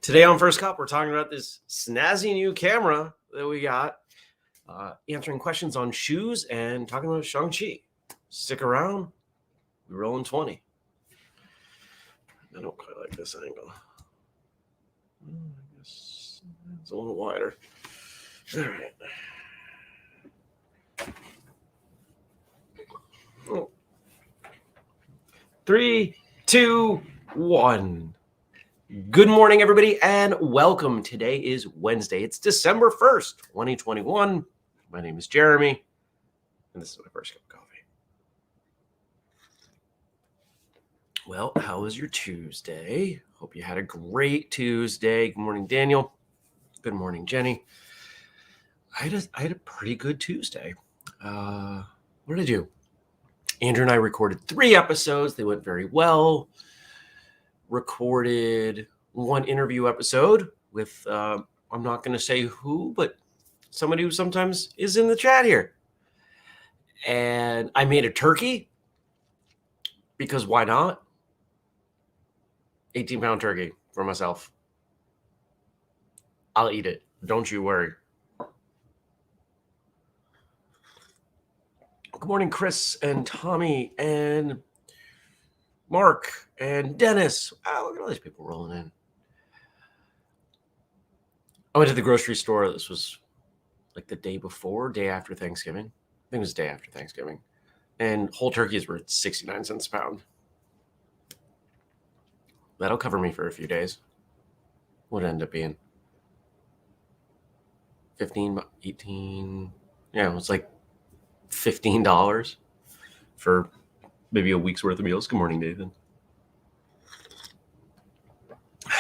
Today on First Cup, we're talking about this snazzy new camera that we got, answering questions on shoes and talking about Shang-Chi. Stick around. We're rolling 20. I don't quite like this angle. I guess it's a little wider. All right. Oh. 3, 2, 1. Good morning, everybody, and welcome. Today is Wednesday. It's December 1st, 2021. My name is Jeremy, and this is my first cup of coffee. Well, how was your Tuesday? Hope you had a great Tuesday. Good morning, Daniel. Good morning, Jenny. I had a pretty good Tuesday. What did I do? Andrew and I recorded 3 episodes. They went very well. Recorded 1 interview episode with, I'm not going to say who, but somebody who sometimes is in the chat here. And I made a turkey because why not? 18-pound turkey for myself. I'll eat it. Don't you worry. Good morning, Chris and Tommy and Mark and Dennis. Wow, look at all these people rolling in. I went to the grocery store. This was like the day after Thanksgiving. I think it was day after Thanksgiving. And whole turkeys were at 69 cents a pound. That'll cover me for a few days. What it end up being? 15, 18. Yeah, it was like $15 for maybe a week's worth of meals. Good morning, Nathan.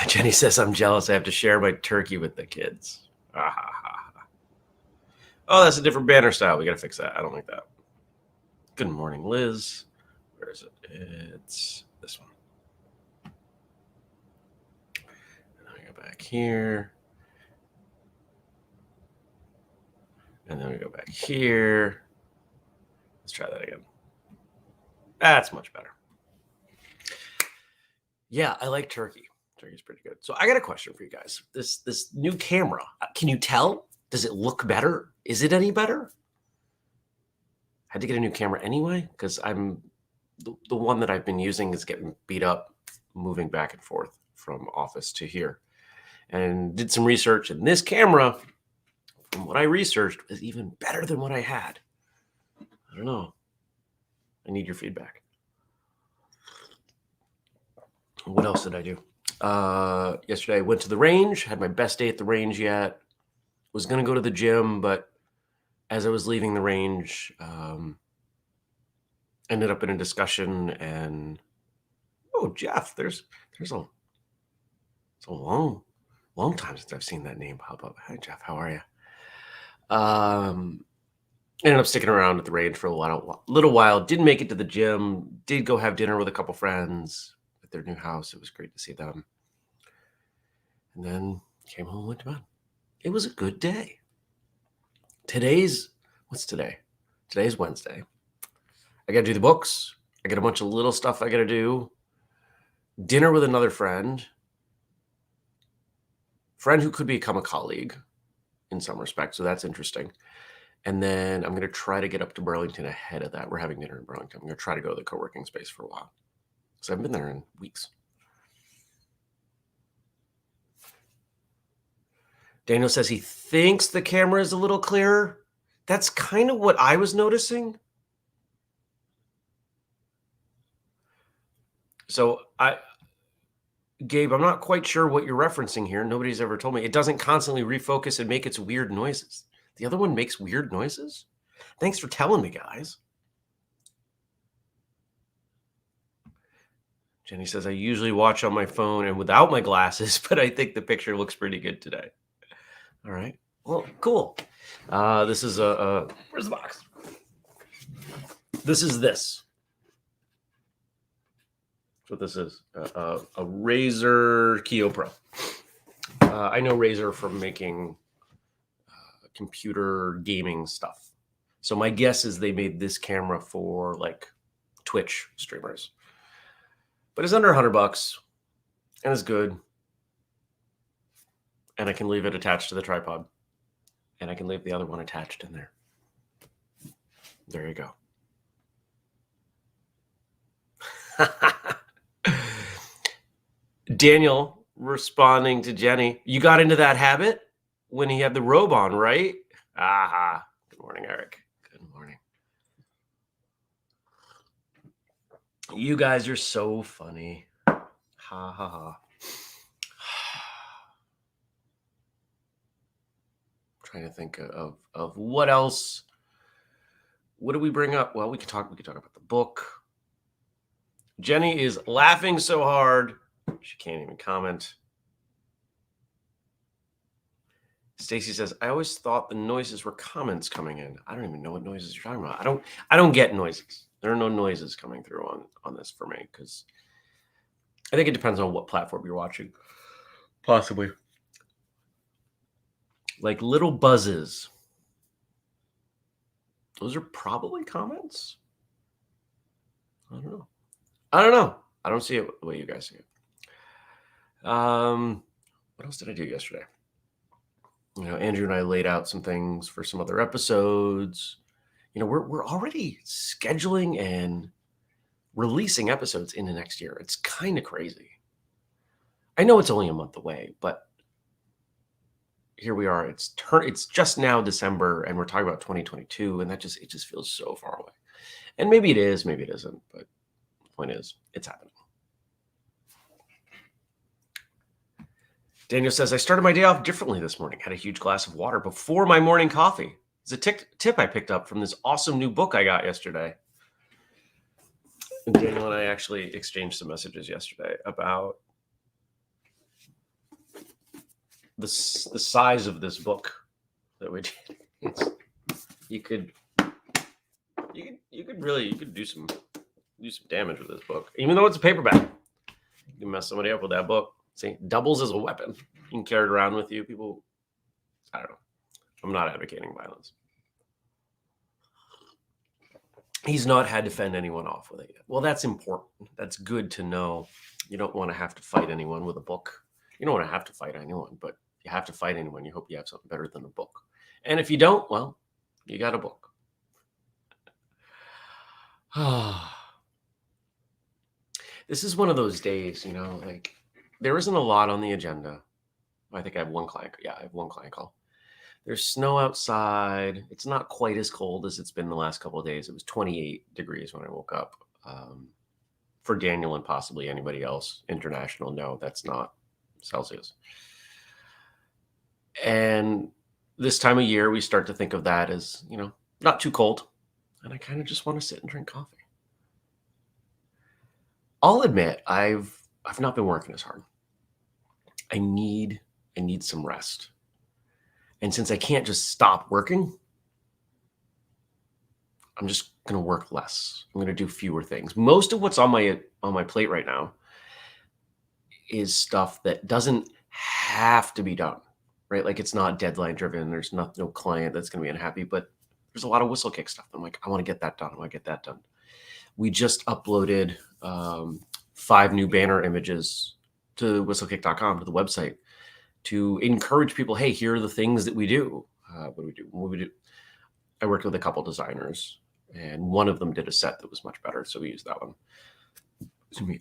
Jenny says, I'm jealous. I have to share my turkey with the kids. Oh, that's a different banner style. We got to fix that. I don't like that. Good morning, Liz. Where is it? It's this one. And then we go back here. And then we go back here. Let's try that again. That's much better. Yeah, I like turkey. Turkey's pretty good. So I got a question for you guys. This new camera, can you tell? Does it look better? Is it any better? Had to get a new camera anyway because I'm the one that I've been using is getting beat up, moving back and forth from office to here, and did some research. And this camera, from what I researched, is even better than what I had. I don't know. I need your feedback. What else did I do? Yesterday I went to the range, had my best day at the range yet. Was going to go to the gym, but as I was leaving the range, ended up in a discussion and, oh, Jeff, there's a long time since I've seen that name pop up. Hi, Jeff, how are you? Ended up sticking around at the range for a little while. Didn't make it to the gym. Did go have dinner with a couple friends at their new house. It was great to see them. And then came home and went to bed. It was a good day. What's today? Today's Wednesday. I got to do the books. I got a bunch of little stuff I got to do. Dinner with another friend who could become a colleague in some respect. So that's interesting. And then I'm going to try to get up to Burlington ahead of that. We're having dinner in Burlington. I'm going to try to go to the co-working space for a while. So I haven't been there in weeks. Daniel says he thinks the camera is a little clearer. That's kind of what I was noticing. So Gabe, I'm not quite sure what you're referencing here. Nobody's ever told me. It doesn't constantly refocus and make its weird noises. The other one makes weird noises? Thanks for telling me, guys. Jenny says, I usually watch on my phone and without my glasses, but I think the picture looks pretty good today. All right. Well, cool. This is where's the box? This is this. That's what this is. A Razer Keo Pro. I know Razer from making computer gaming stuff. So my guess is they made this camera for like Twitch streamers. But it's under $100 and it's good. And I can leave it attached to the tripod. And I can leave the other one attached in there. There you go. Daniel responding to Jenny. You got into that habit when he had the robe on, right? Aha. Good morning, Eric. Good morning. You guys are so funny. Ha ha ha. Trying to think of what else. What do we bring up? Well, we can talk about the book. Jenny is laughing so hard she can't even comment. Stacy says, I always thought the noises were comments coming in. I don't even know what noises you're talking about. I don't get noises. There are no noises coming through on this for me, because I think it depends on what platform you're watching. Possibly. Like little buzzes. Those are probably comments. I don't know. I don't see it the way you guys see it. What else did I do yesterday? Andrew and I laid out some things for some other episodes. We're already scheduling and releasing episodes into next year. It's kind of crazy. I know it's only a month away, but here we are. It's just now December, and we're talking about 2022, and it just feels so far away. And maybe it is, maybe it isn't, but the point is, it's happening. Daniel says, I started my day off differently this morning. Had a huge glass of water before my morning coffee. It's a tip I picked up from this awesome new book I got yesterday. And Daniel and I actually exchanged some messages yesterday about the size of this book that we did. You could do some damage with this book, even though it's a paperback. You can mess somebody up with that book. See, doubles as a weapon. You can carry it around with you. People, I don't know. I'm not advocating violence. He's not had to fend anyone off with it yet. Well, that's important. That's good to know. You don't want to have to fight anyone with a book. You don't want to have to fight anyone, but if you have to fight anyone, you hope you have something better than a book. And if you don't, well, you got a book. This is one of those days, like there isn't a lot on the agenda. I think I have one client. Yeah, I have one client call. There's snow outside. It's not quite as cold as it's been the last couple of days. It was 28 degrees when I woke up. For Daniel and possibly anybody else, international, no, that's not Celsius. And this time of year, we start to think of that as, not too cold. And I kind of just want to sit and drink coffee. I'll admit, I've not been working as hard. I need some rest. And since I can't just stop working, I'm just going to work less. I'm going to do fewer things. Most of what's on my plate right now is stuff that doesn't have to be done, right? Like it's not deadline driven. There's no client that's going to be unhappy, but there's a lot of whistlekick stuff. I'm like, I want to get that done. We just uploaded 5 new banner images to whistlekick.com, to the website, to encourage people. Hey, here are the things that we do. What do we do? I worked with a couple designers, and one of them did a set that was much better, so we used that one. Excuse me.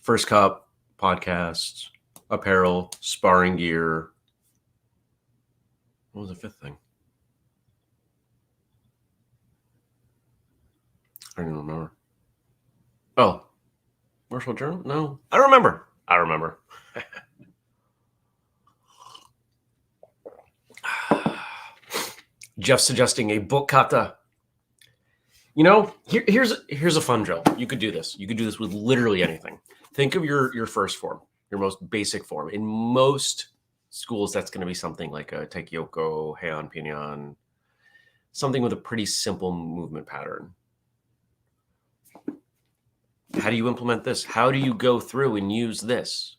First Cup, podcasts, apparel, sparring gear. What was the fifth thing? I don't even remember. Oh, Martial Journal? No, I remember. Jeff suggesting a book kata. Here's a fun drill. You could do this. You could do this with literally anything. Think of your first form, your most basic form. In most schools, that's going to be something like a taekyondo, heian, pinyin, something with a pretty simple movement pattern. How do you implement this? How do you go through and use this?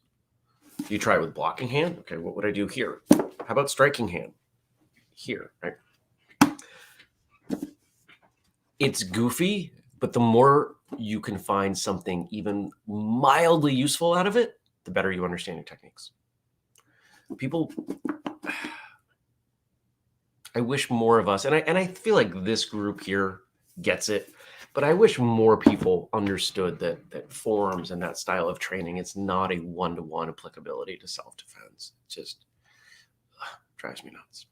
You try it with blocking hand. Okay, what would I do here? How about striking hand? Here, right? It's goofy, but the more you can find something even mildly useful out of it, the better you understand your techniques. people, I wish more of us, and I feel like this group here gets it, but I wish more people understood that forms and that style of training, it's not a one-to-one applicability to self-defense. It just drives me nuts.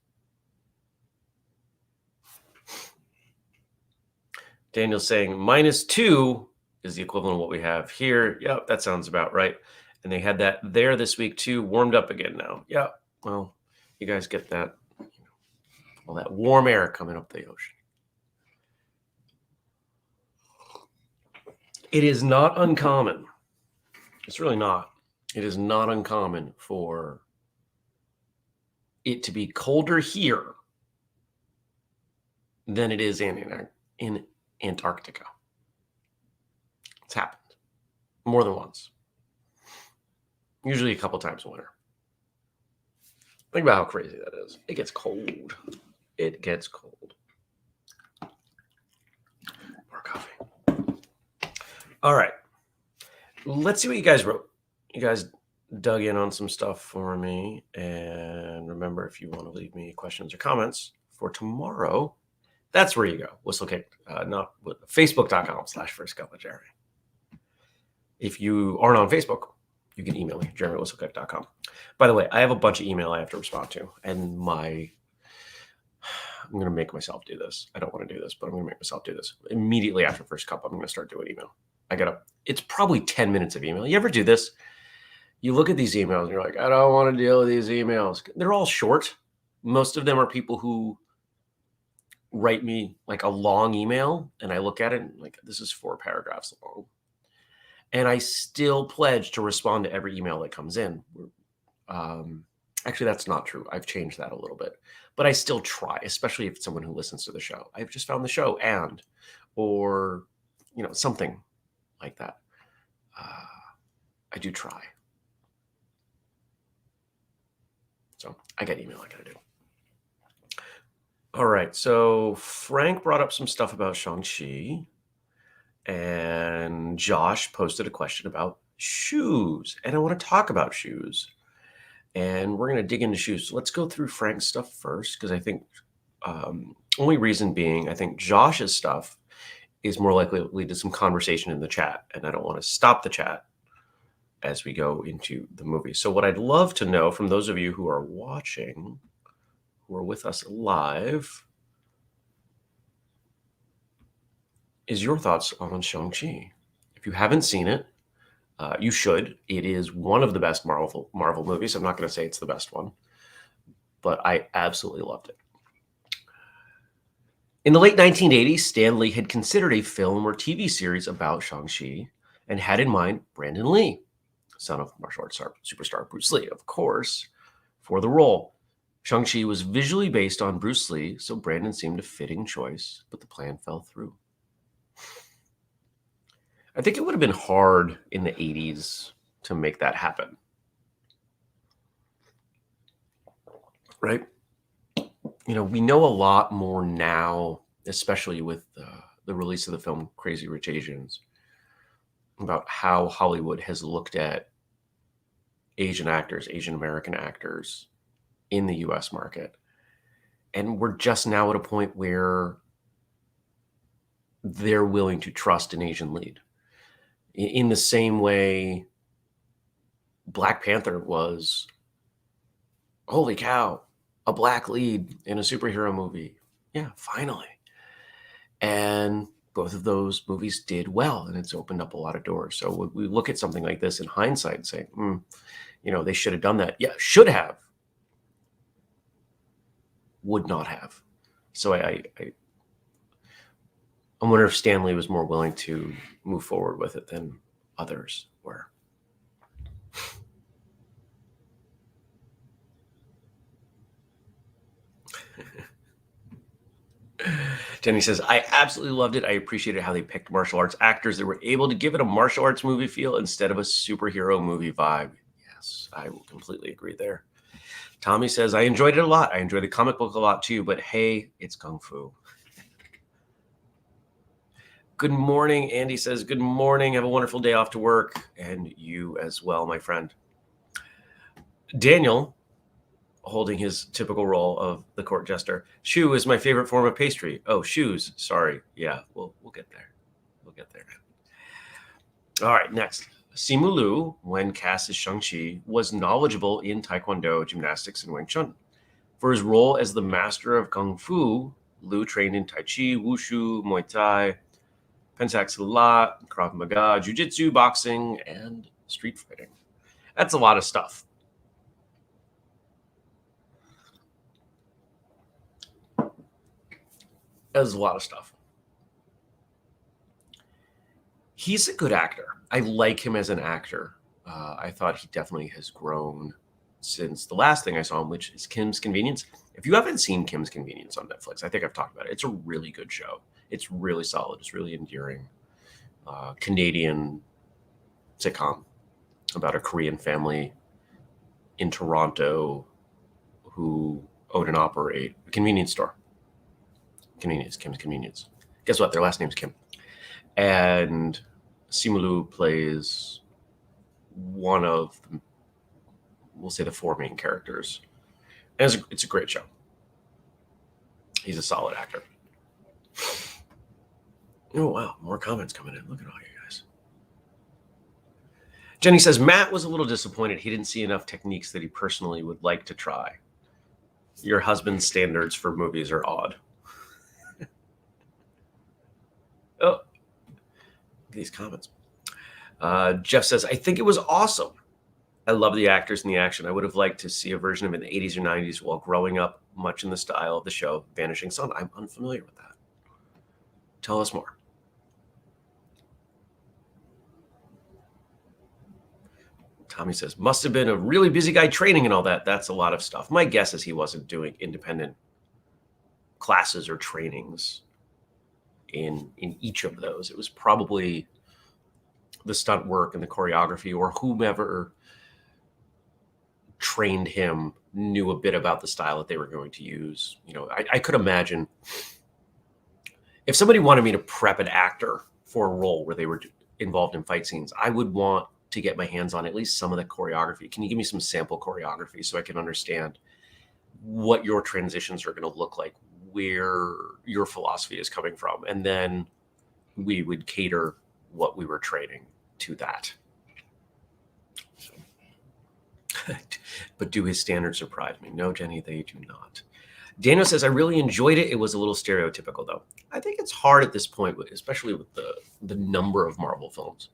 Daniel's saying -2 is the equivalent of what we have here. Yep, that sounds about right. And they had that there this week too, warmed up again now. Yeah, well, you guys get that, all that warm air coming up the ocean. It is not uncommon. It's really not. It is not uncommon for it to be colder here than it is in Antarctica. It's happened more than once. Usually a couple times a winter. Think about how crazy that is. It gets cold. It gets cold. More coffee. All right. Let's see what you guys wrote. You guys dug in on some stuff for me. And remember, if you want to leave me questions or comments for tomorrow, that's where you go. Whistlekick, not facebook.com/firstcupofjeremy. If you aren't on Facebook, you can email me, jeremy@whistlekick.com. By the way, I have a bunch of email I have to respond to, and I'm going to make myself do this. I don't want to do this, but I'm going to make myself do this. Immediately after First Cup, I'm going to start doing email. It's probably 10 minutes of email. You ever do this? You look at these emails and you're like, I don't want to deal with these emails. They're all short. Most of them are people who write me like a long email, and I look at it and like, this is 4 paragraphs long. And I still pledge to respond to every email that comes in. Actually, that's not true. I've changed that a little bit, but I still try, especially if it's someone who listens to the show. I've just found the show or something like that. I do try. So I got email I got to do. All right. So Frank brought up some stuff about Shang-Chi. And Josh posted a question about shoes. And I want to talk about shoes. And we're going to dig into shoes. So let's go through Frank's stuff first, because I think only reason being, I think Josh's stuff is more likely to lead to some conversation in the chat. And I don't want to stop the chat as we go into the movie. So what I'd love to know from those of you who are watching, who are with us live, is your thoughts on Shang-Chi. If you haven't seen it, you should. It is one of the best Marvel movies. I'm not going to say it's the best one, but I absolutely loved it. In the late 1980s, Stan Lee had considered a film or TV series about Shang-Chi and had in mind Brandon Lee, son of martial arts superstar Bruce Lee, of course, for the role. Shang-Chi was visually based on Bruce Lee, so Brandon seemed a fitting choice, but the plan fell through. I think it would have been hard in the 80s to make that happen. Right? We know a lot more now, especially with the release of the film Crazy Rich Asians, about how Hollywood has looked at Asian actors, Asian American actors in the US market. And we're just now at a point where they're willing to trust an Asian lead. In the same way Black Panther was, holy cow, a black lead in a superhero movie. Yeah, finally. And both of those movies did well, and it's opened up a lot of doors. So we look at something like this in hindsight and say, they should have done that. Yeah, should have. Would not have. So I wonder if Stan Lee was more willing to move forward with it than others were. Jenny says, I absolutely loved it. I appreciated how they picked martial arts actors that were able to give it a martial arts movie feel instead of a superhero movie vibe. Yes, I will completely agree there. Tommy says, I enjoyed it a lot. I enjoyed the comic book a lot too, but hey, it's Kung Fu. Good morning. Andy says, good morning. Have a wonderful day off to work. And you as well, my friend. Daniel holding his typical role of the court jester. Shoe is my favorite form of pastry. Oh, shoes. Sorry. Yeah, we'll get there. We'll get there. All right, next. Simu Liu, when cast as Shang-Chi, was knowledgeable in taekwondo, gymnastics, and Wing Chun. For his role as the master of kung fu, Liu trained in Tai Chi, wushu, Muay Thai, pencak, silat, Krav Maga, jiu-jitsu, boxing, and street fighting. That's a lot of stuff. That's a lot of stuff. He's a good actor. I like him as an actor. I thought he definitely has grown since the last thing I saw him, which is Kim's Convenience. If you haven't seen Kim's Convenience on Netflix, I think I've talked about it. It's a really good show. It's really solid. It's really endearing. Canadian sitcom about a Korean family in Toronto who own and operate a convenience store. Kim's Convenience. Guess what? Their last name's Kim. And Simu Liu plays one of, we'll say, the four main characters. And it's a great show. He's a solid actor. Oh, wow. More comments coming in. Look at all you guys. Jenny says, Matt was a little disappointed he didn't see enough techniques that he personally would like to try. Your husband's standards for movies are odd. Oh, these comments. Jeff says, I think it was awesome. I love the actors and the action. I would have liked to see a version of it in the 80s or 90s while growing up, much in the style of the show Vanishing Son. I'm unfamiliar with that. Tell us more. Tommy says, must have been a really busy guy training and all that. That's a lot of stuff. My guess is he wasn't doing independent classes or trainings in each of those. It was probably the stunt work and the choreography, or whomever trained him knew a bit about the style that they were going to use. You know, I could imagine if somebody wanted me to prep an actor for a role where they were involved in fight scenes, I would want to get my hands on at least some of the choreography. Can you give me some sample choreography so I can understand what your transitions are going to look like, where your philosophy is coming from? And then we would cater what we were training to that. So. But do his standards surprise me? No, Jenny, they do not. Daniel says, I really enjoyed it. It was a little stereotypical, though. I think it's hard at this point, especially with the number of Marvel films,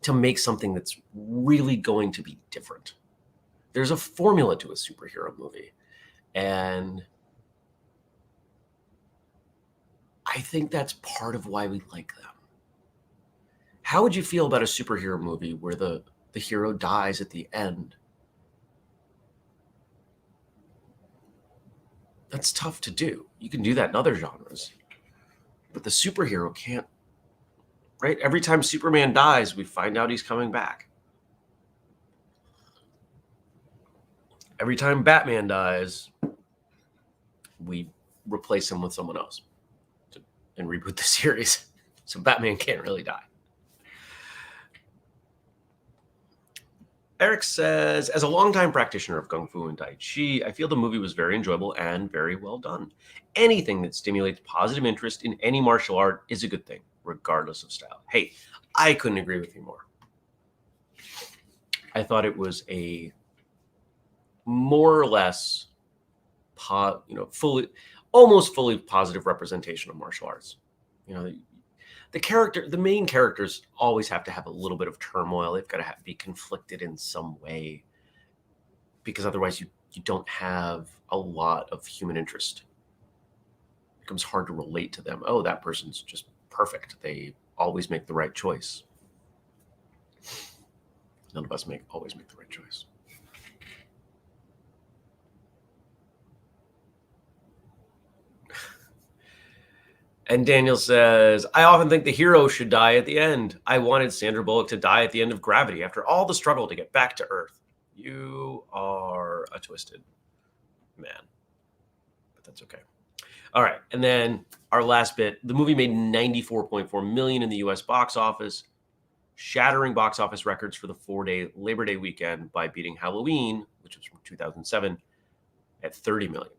to make something that's really going to be different. There's a formula to a superhero movie. And I think that's part of why we like them. How would you feel about a superhero movie where the hero dies at the end? That's tough to do. You can do that in other genres. But the superhero can't, right? Every time Superman dies, we find out he's coming back. Every time Batman dies, we replace him with someone else and reboot the series. So Batman can't really die. Eric says, as a longtime practitioner of Kung Fu and Tai Chi, I feel the movie was very enjoyable and very well done. Anything that stimulates positive interest in any martial art is a good thing, regardless of style. Hey, I couldn't agree with you more. I thought it was a more or less, almost fully positive representation of martial arts. You know, the main characters always have to have a little bit of turmoil. They've got to be conflicted in some way, because otherwise you don't have a lot of human interest. It becomes hard to relate to them. Oh, that person's just perfect. They always make the right choice. None of us always make the right choice. And Daniel says, I often think the hero should die at the end. I wanted Sandra Bullock to die at the end of Gravity after all the struggle to get back to Earth. You are a twisted man. But that's okay. All right. And then our last bit, the movie made $94.4 million in the US box office, shattering box office records for the 4-day Labor Day weekend by beating Halloween, which was from 2007, at 30 million.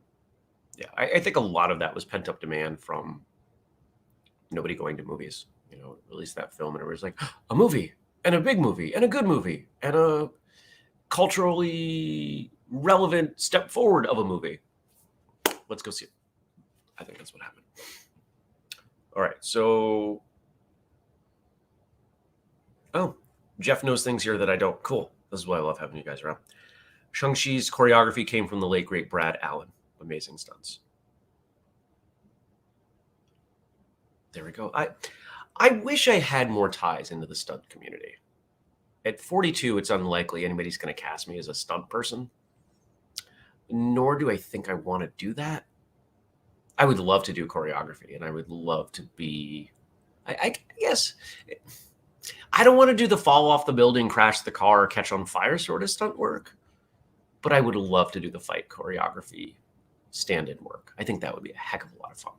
Yeah, I think a lot of that was pent up demand from nobody going to movies. You know, released that film and it was like a movie and a big movie and a good movie and a culturally relevant step forward of a movie. Let's go see it. I think that's what happened. All right, so Jeff knows things here that I don't. Cool. This is why I love having you guys around. Shang-Chi's choreography came from the late great Brad Allen. Amazing stunts. There we go. I wish I had more ties into the stunt community. At 42, it's unlikely anybody's going to cast me as a stunt person. Nor do I think I want to do that. I would love to do choreography, and I would love to be, I guess, I don't want to do the fall off the building, crash the car, catch on fire sort of stunt work, but I would love to do the fight choreography stand-in work. I think that would be a heck of a lot of fun.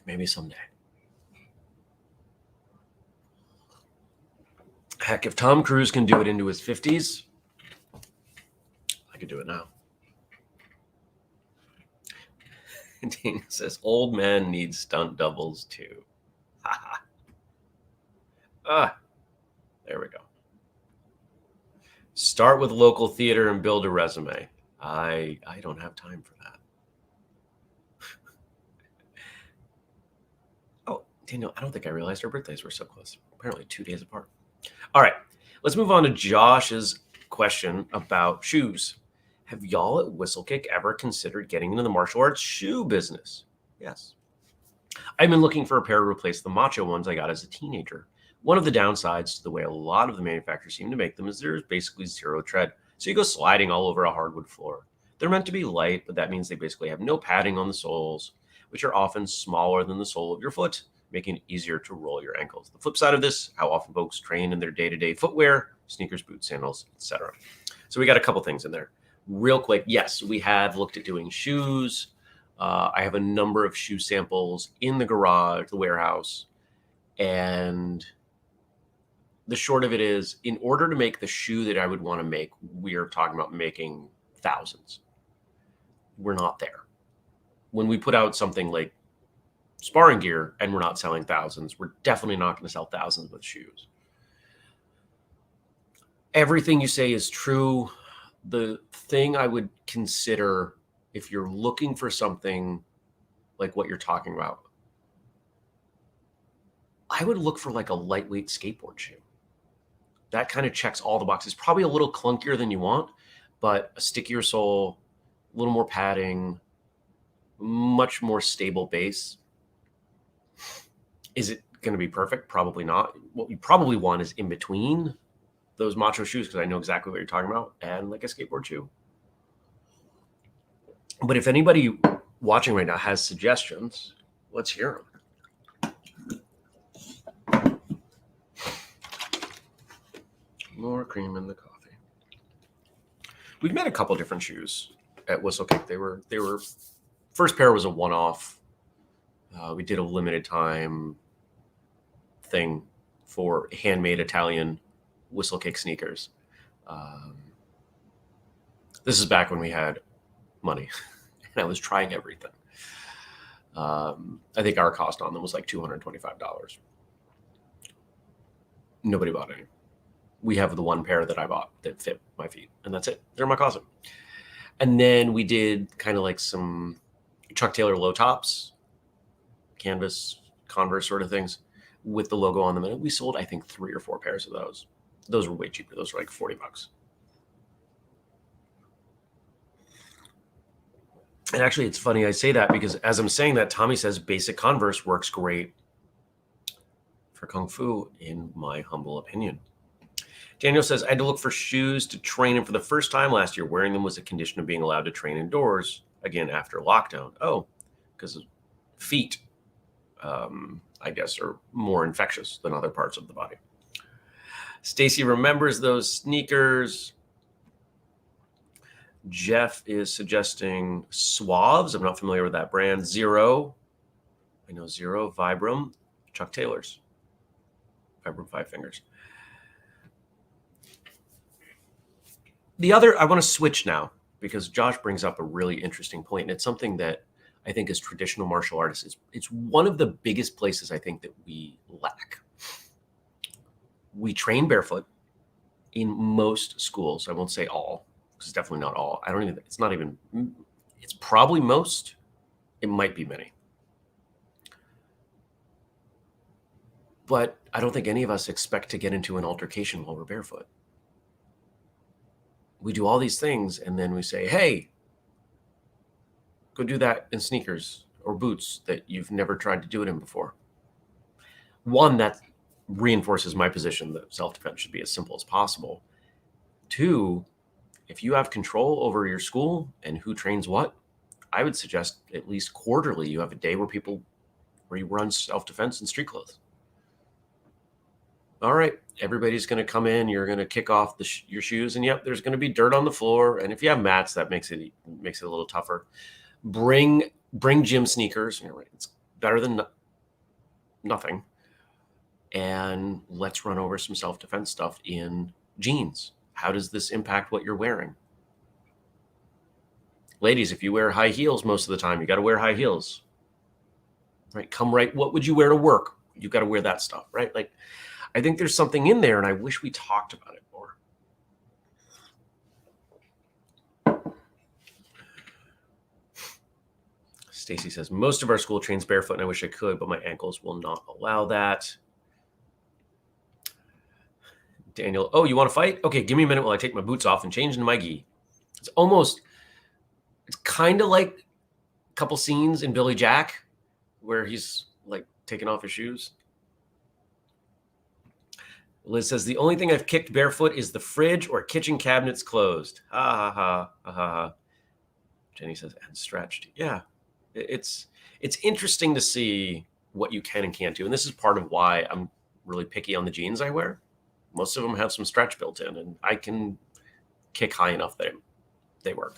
Maybe someday. Heck, if Tom Cruise can do it into his 50s, I could do it now. Dana says, old men need stunt doubles too. There we go. Start with local theater and build a resume. I don't have time for that. Oh, Daniel, I don't think I realized our birthdays were so close. Apparently 2 days apart. All right, let's move on to Josh's question about shoes. Have y'all at whistlekick ever considered getting into the martial arts shoe business? Yes. I've been looking for a pair to replace the macho ones I got as a teenager. One of the downsides to the way a lot of the manufacturers seem to make them is there's basically zero tread. So you go sliding all over a hardwood floor. They're meant to be light, but that means they basically have no padding on the soles, which are often smaller than the sole of your foot, making it easier to roll your ankles. The flip side of this, how often folks train in their day-to-day footwear, sneakers, boots, sandals, etc. So we got a couple things in there. Real quick, yes, we have looked at doing shoes. I have a number of shoe samples in the garage, the warehouse. And the short of it is, in order to make the shoe that I would want to make, we are talking about making thousands. We're not there. When we put out something like sparring gear and we're not selling thousands, we're definitely not going to sell thousands with shoes. Everything you say is true. The thing I would consider if you're looking for something like what you're talking about, I would look for like a lightweight skateboard shoe. That kind of checks all the boxes. Probably a little clunkier than you want, but a stickier sole, a little more padding, much more stable base. Is it going to be perfect? Probably not. What we probably want is in between those macho shoes, because I know exactly what you're talking about, and like a skateboard shoe. But if anybody watching right now has suggestions, let's hear them. More cream in the coffee. We've made a couple different shoes at whistlekick. They were first pair was a one-off. We did a limited time thing for handmade Italian whistlekick sneakers. This is back when we had money and I was trying everything. I think our cost on them was like $225. Nobody bought any. We have the one pair that I bought that fit my feet, and that's it. They're in my closet. And then we did kind of like some Chuck Taylor low tops, canvas, Converse sort of things with the logo on them. And we sold, I think, 3 or 4 pairs of those. Those were way cheaper. Those were like $40. And actually, it's funny I say that because as I'm saying that, Tommy says basic Converse works great for Kung Fu, in my humble opinion. Daniel says, I had to look for shoes to train in for the first time last year. Wearing them was a condition of being allowed to train indoors again after lockdown. Oh, because feet, I guess, are more infectious than other parts of the body. Stacy remembers those sneakers. Jeff is suggesting Suaves. I'm not familiar with that brand. Zero. I know Zero, Vibram, Chuck Taylor's. Vibram 5 Fingers. The other, I want to switch now because Josh brings up a really interesting point, and it's something that I think as traditional martial artists, it's one of the biggest places I think that we lack. We train barefoot in most schools. I won't say all, because it's definitely not all. It's probably most. It might be many. But I don't think any of us expect to get into an altercation while we're barefoot. We do all these things, and then we say, hey, go do that in sneakers or boots that you've never tried to do it in before. One, that reinforces my position that self-defense should be as simple as possible. Two, if you have control over your school and who trains what, I would suggest at least quarterly you have a day where you run self-defense in street clothes. All right, everybody's going to come in. You're going to kick off your shoes, and yep, there's going to be dirt on the floor. And if you have mats, that makes it a little tougher. Bring gym sneakers. It's better than nothing. And let's run over some self-defense stuff in jeans. How does this impact what you're wearing? Ladies, if you wear high heels most of the time, you got to wear high heels. Right? What would you wear to work? You got to wear that stuff, right? Like, I think there's something in there, and I wish we talked about it more. Stacy says, most of our school trains barefoot, and I wish I could, but my ankles will not allow that. Daniel, oh, you want to fight? Okay, give me a minute while I take my boots off and change into my gi. It's kind of like a couple scenes in Billy Jack where he's like taking off his shoes. Liz says, the only thing I've kicked barefoot is the fridge or kitchen cabinets closed. Ha, ha, ha, ha, ha. Jenny says, and stretched. Yeah, it's interesting to see what you can and can't do. And this is part of why I'm really picky on the jeans I wear. Most of them have some stretch built in, and I can kick high enough that they work.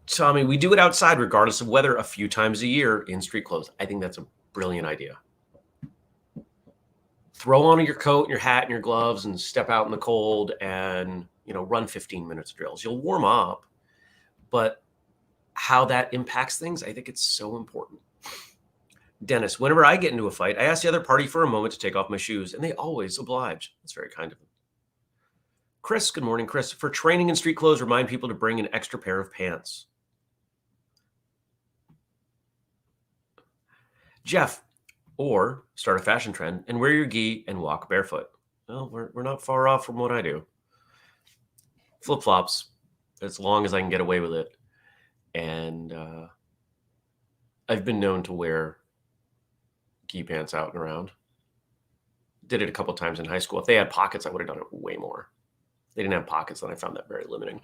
Tommy, we do it outside regardless of weather a few times a year in street clothes. I think that's a brilliant idea. Throw on your coat and your hat and your gloves and step out in the cold and, run 15 minutes of drills. You'll warm up, but how that impacts things, I think it's so important. Dennis, whenever I get into a fight, I ask the other party for a moment to take off my shoes, and they always oblige. That's very kind of them. Chris, good morning, Chris. For training in street clothes, remind people to bring an extra pair of pants. Jeff, or start a fashion trend and wear your gi and walk barefoot. Well, we're not far off from what I do. Flip-flops, as long as I can get away with it. And I've been known to wear gi pants out and around. Did it a couple of times in high school. If they had pockets, I would have done it way more. They didn't have pockets, and I found that very limiting.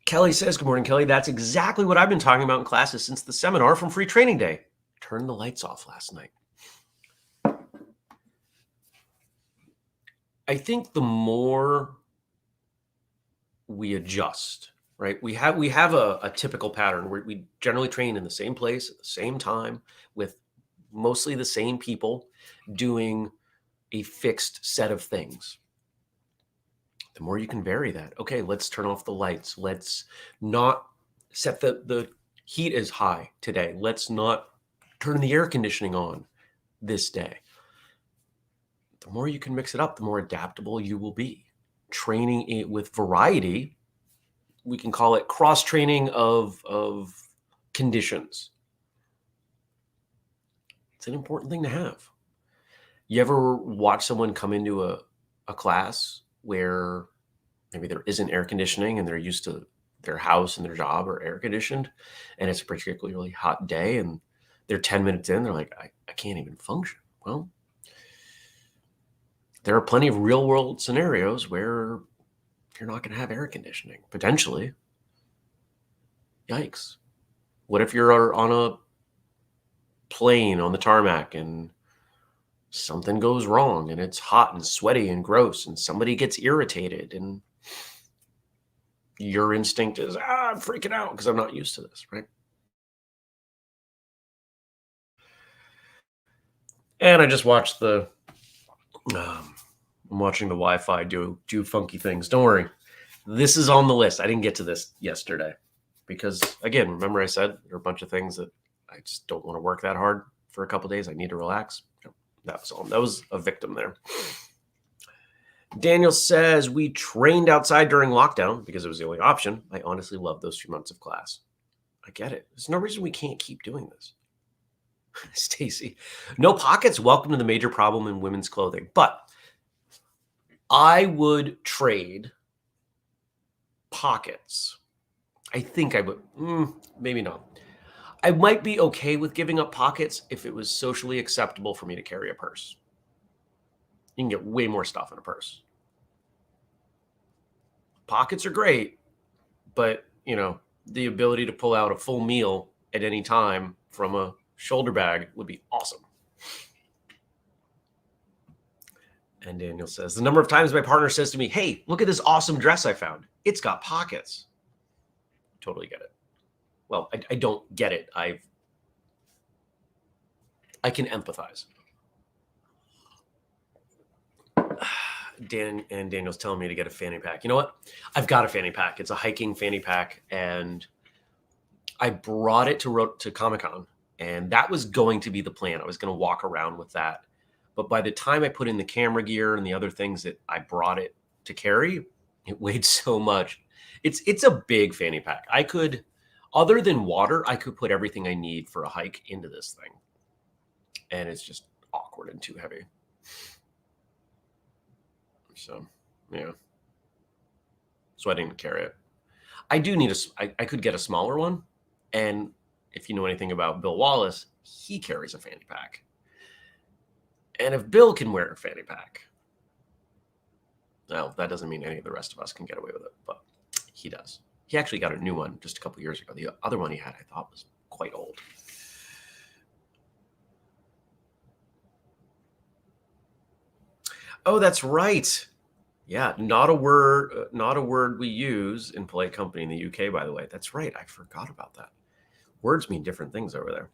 Kelly says, good morning, Kelly. That's exactly what I've been talking about in classes since the seminar from Free Training Day. Turned the lights off last night. I think the more we adjust, right? We have a typical pattern where we generally train in the same place at the same time with mostly the same people doing a fixed set of things. The more you can vary that. Okay, let's turn off the lights. Let's not set the heat as high today. Let's not turn the air conditioning on this day. The more you can mix it up, the more adaptable you will be. Training it with variety, we can call it cross-training of conditions. It's an important thing to have. You ever watch someone come into a class where maybe there isn't air conditioning and they're used to their house and their job are air conditioned, and it's a particularly hot day and they're 10 minutes in, they're like, I can't even function. Well, there are plenty of real world scenarios where you're not going to have air conditioning, potentially. Yikes. What if you're on a plane on the tarmac and something goes wrong and it's hot and sweaty and gross and somebody gets irritated and your instinct is, I'm freaking out because I'm not used to this, right? And I just watched I'm watching the Wi-Fi do funky things. Don't worry. This is on the list. I didn't get to this yesterday because, again, remember I said there are a bunch of things that I just don't want to work that hard for a couple of days. I need to relax. That was all. That was a victim there. Daniel says, we trained outside during lockdown because it was the only option. I honestly love those 3 months of class. I get it. There's no reason we can't keep doing this. Stacy, no pockets. Welcome to the major problem in women's clothing. But I would trade pockets. I think I would. Maybe not. I might be okay with giving up pockets if it was socially acceptable for me to carry a purse. You can get way more stuff in a purse. Pockets are great, but, the ability to pull out a full meal at any time from a shoulder bag would be awesome. And Daniel says, the number of times my partner says to me, hey, look at this awesome dress I found. It's got pockets. Totally get it. Well, I don't get it. I can empathize. Daniel's telling me to get a fanny pack. You know what? I've got a fanny pack. It's a hiking fanny pack, and I brought it to Comic-Con, and that was going to be the plan. I was going to walk around with that. But by the time I put in the camera gear and the other things that I brought it to carry, it weighed so much. It's a big fanny pack. I could, other than water, I could put everything I need for a hike into this thing. And it's just awkward and too heavy. So, yeah. So I didn't carry it. I do need I could get a smaller one. And if you know anything about Bill Wallace, he carries a fanny pack. And if Bill can wear a fanny pack, well, that doesn't mean any of the rest of us can get away with it, but he does. He actually got a new one just a couple years ago. The other one he had, I thought, was quite old. Oh, that's right. Yeah, not a word we use in polite company in the UK, by the way. That's right. I forgot about that. Words mean different things over there.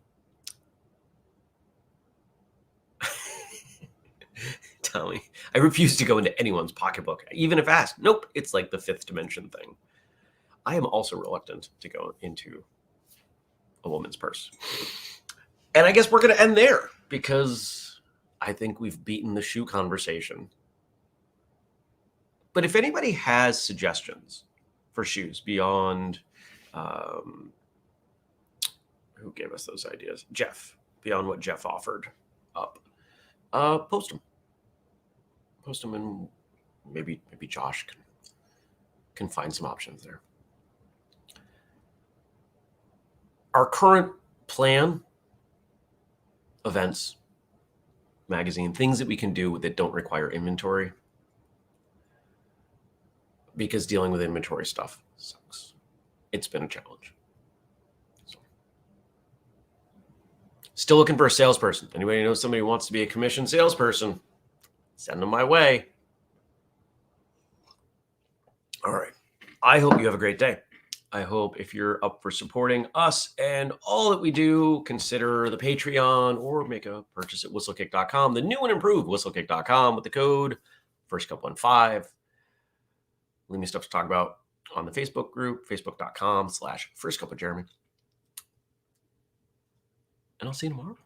Tommy, I refuse to go into anyone's pocketbook, even if asked. Nope, it's like the fifth dimension thing. I am also reluctant to go into a woman's purse. And I guess we're going to end there because I think we've beaten the shoe conversation. But if anybody has suggestions for shoes beyond, who gave us those ideas? Jeff, beyond what Jeff offered up, post them. Post them, and maybe Josh can find some options there. Our current plan, events, magazine, things that we can do that don't require inventory, because dealing with inventory stuff sucks. It's been a challenge. So, still looking for a salesperson. Anybody know somebody who wants to be a commissioned salesperson? Send them my way. All right. I hope you have a great day. I hope if you're up for supporting us and all that we do, consider the Patreon or make a purchase at whistlekick.com, the new and improved whistlekick.com with the code FirstCup15. Leave me stuff to talk about on the Facebook group, facebook.com/FirstCupWithJeremy. And I'll see you tomorrow.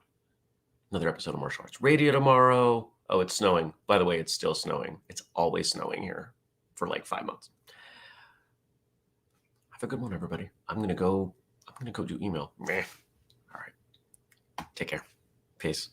Another episode of Martial Arts Radio tomorrow. Oh, it's snowing. By the way, it's still snowing. It's always snowing here for like 5 months. Have a good one, everybody. I'm gonna go do email. All right. Take care. Peace.